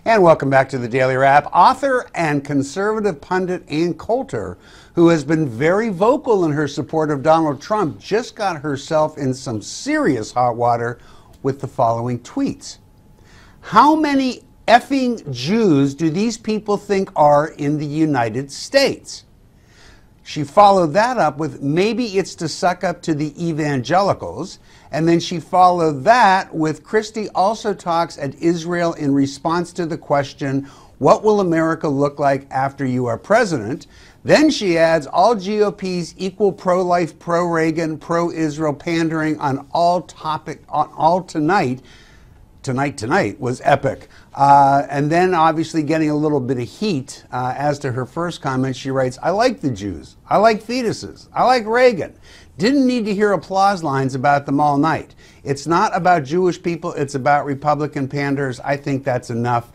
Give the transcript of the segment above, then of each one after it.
And welcome back to the Daily Wrap. Author and conservative pundit Ann Coulter, who has been very vocal in her support of Donald Trump, just got herself in some serious hot water with the following tweets. How many effing Jews do these people think are in the United States? She followed that up with, maybe it's to suck up to the evangelicals. And then she followed that with, Christie also talks at Israel in response to the question, what will America look like after you are president? Then she adds, all GOP's equal pro-life, pro-Reagan, pro-Israel pandering on all tonight was epic. And then obviously getting a little bit of heat as to her first comment, she writes, I like the Jews. I like fetuses. I like Reagan. Didn't need to hear applause lines about them all night. It's not about Jewish people. It's about Republican panders. I think that's enough.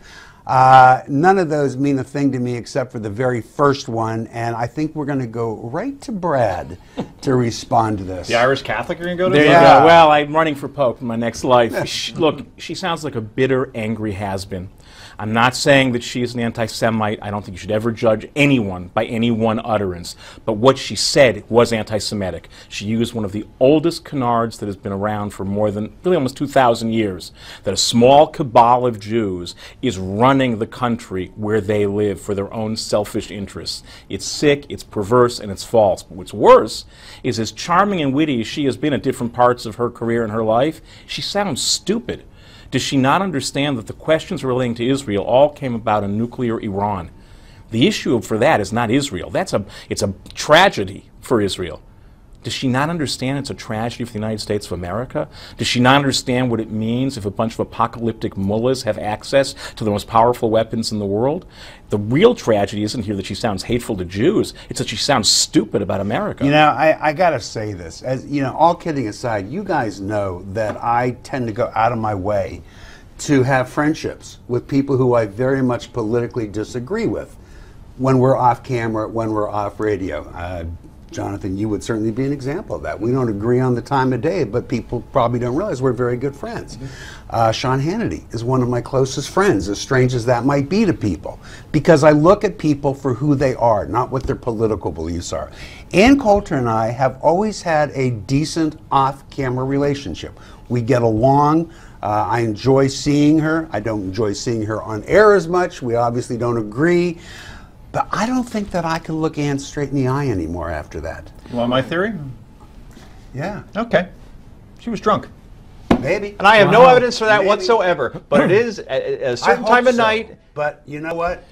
None of those mean a thing to me except for the very first one, and I think we're going to go right to Brad to respond to this. The Irish Catholic you're going to go to? There you go. Well, I'm running for Pope in my next life. Look, she sounds like a bitter, angry has-been. I'm not saying that she is an anti-Semite. I don't think you should ever judge anyone by any one utterance. But what she said was anti-Semitic. She used one of the oldest canards that has been around for more than, really almost 2,000 years, that a small cabal of Jews is running the country where they live for their own selfish interests. It's sick, it's perverse, and it's false. But what's worse is, as charming and witty as she has been at different parts of her career and her life, she sounds stupid. Does she not understand that the questions relating to Israel all came about a nuclear Iran? The issue for that is not Israel. It's a tragedy for Israel. Does she not understand it's a tragedy for the United States of America? Does she not understand what it means if a bunch of apocalyptic mullahs have access to the most powerful weapons in the world? The real tragedy isn't here that she sounds hateful to Jews. It's that she sounds stupid about America. You know, I got to say this. As you know, all kidding aside, you guys know that I tend to go out of my way to have friendships with people who I very much politically disagree with when we're off camera, when we're off radio. Jonathan, you would certainly be an example of that. We don't agree on the time of day, but people probably don't realize we're very good friends. Sean Hannity is one of my closest friends, as strange as that might be to people, because I look at people for who they are, not what their political beliefs are. Ann Coulter and I have always had a decent off-camera relationship. We get along. I enjoy seeing her. I don't enjoy seeing her on air as much. We obviously don't agree. But I don't think that I can look Ann straight in the eye anymore after that. You want my theory? Yeah. Okay. She was drunk. Maybe. And I have no evidence for that whatsoever. But it is at a certain time of night. But you know what?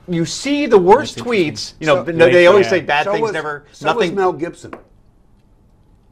You see the worst tweets. You know, they always say bad things never. So was Mel Gibson.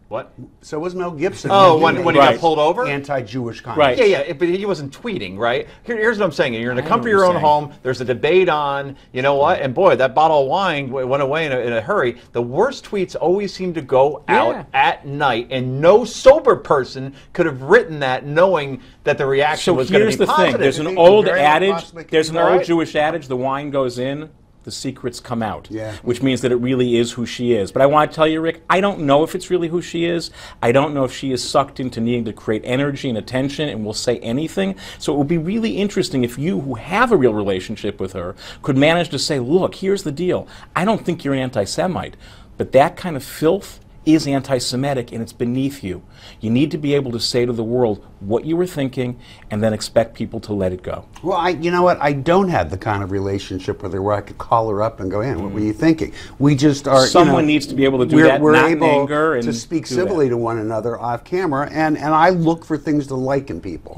What? So was Mel Gibson. Oh, when he got pulled over? Anti-Jewish comments. Right. Yeah, but he wasn't tweeting, right? Here's what I'm saying. You're in the comfort of your own home. There's a debate on, you know what? And boy, that bottle of wine went away in a hurry. The worst tweets always seem to go out at night, and no sober person could have written that knowing that the reaction was going to be positive. So here's the thing. There's an old adage. There's an old Jewish adage. The wine goes in, the secrets come out, which means that it really is who she is. But I want to tell you, Rick, I don't know if it's really who she is. I don't know if she is sucked into needing to create energy and attention and will say anything. So it would be really interesting if you, who have a real relationship with her, could manage to say, look, here's the deal. I don't think you're an anti-Semite, but that kind of filth is anti-Semitic, and it's beneath you. You need to be able to say to the world what you were thinking and then expect people to let it go. Well, you know what? I don't have the kind of relationship with her where I could call her up and go, "Ann, what were you thinking?" We just are. Someone needs to be able to do that. We're not able in anger and to speak civilly to one another off camera, and I look for things to like in people,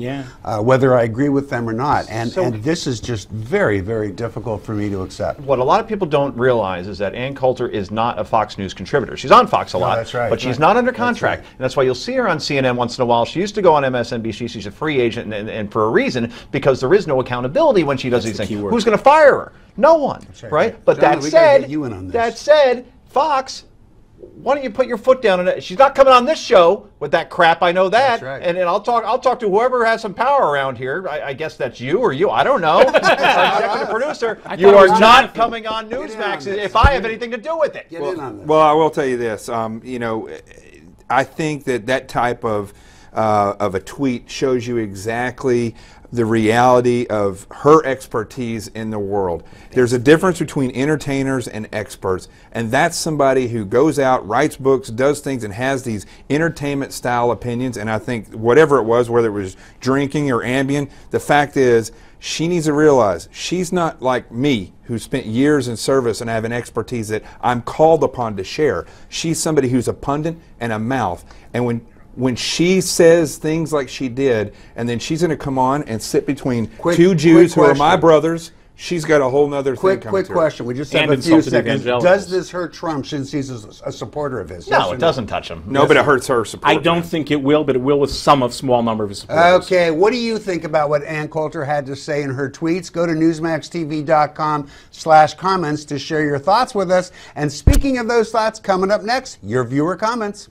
whether I agree with them or not. And this is just very, very difficult for me to accept. What a lot of people don't realize is that Ann Coulter is not a Fox News contributor. She's on Fox a lot. That's right. But she's not under contract. And that's why you'll see her on CNN once in a while. She used to go on MSNBC. She's a free agent, and for a reason, because there is no accountability when she does these things. Who's going to fire her? No one, right? But John, that said, Fox, why don't you put your foot down on it? She's not coming on this show with that crap. I know that. That's right. And I'll talk to whoever has some power around here. I guess that's you or you. I don't know. Our executive producer. You are not coming on Newsmax if I have anything to do with it. Get in on this. Well, I will tell you this. You know, I think that type of a tweet shows you exactly the reality of her expertise in the world. There's a difference between entertainers and experts, and that's somebody who goes out, writes books, does things, and has these entertainment-style opinions. And I think whatever it was, whether it was drinking or Ambien, the fact is she needs to realize she's not like me, who spent years in service and have an expertise that I'm called upon to share. She's somebody who's a pundit and a mouth. And when she says things like she did, and then she's going to come on and sit between two Jews who are my brothers, she's got a whole nother thing coming Quick to her. question. We just have a few seconds. Does this hurt Trump since he's a supporter of his? No, it doesn't touch him. No, but it hurts her support. I don't think it will, but it will with some small number of his supporters. Okay, what do you think about what Ann Coulter had to say in her tweets? Go to newsmaxtv.com/comments to share your thoughts with us. And speaking of those thoughts, coming up next, your viewer comments.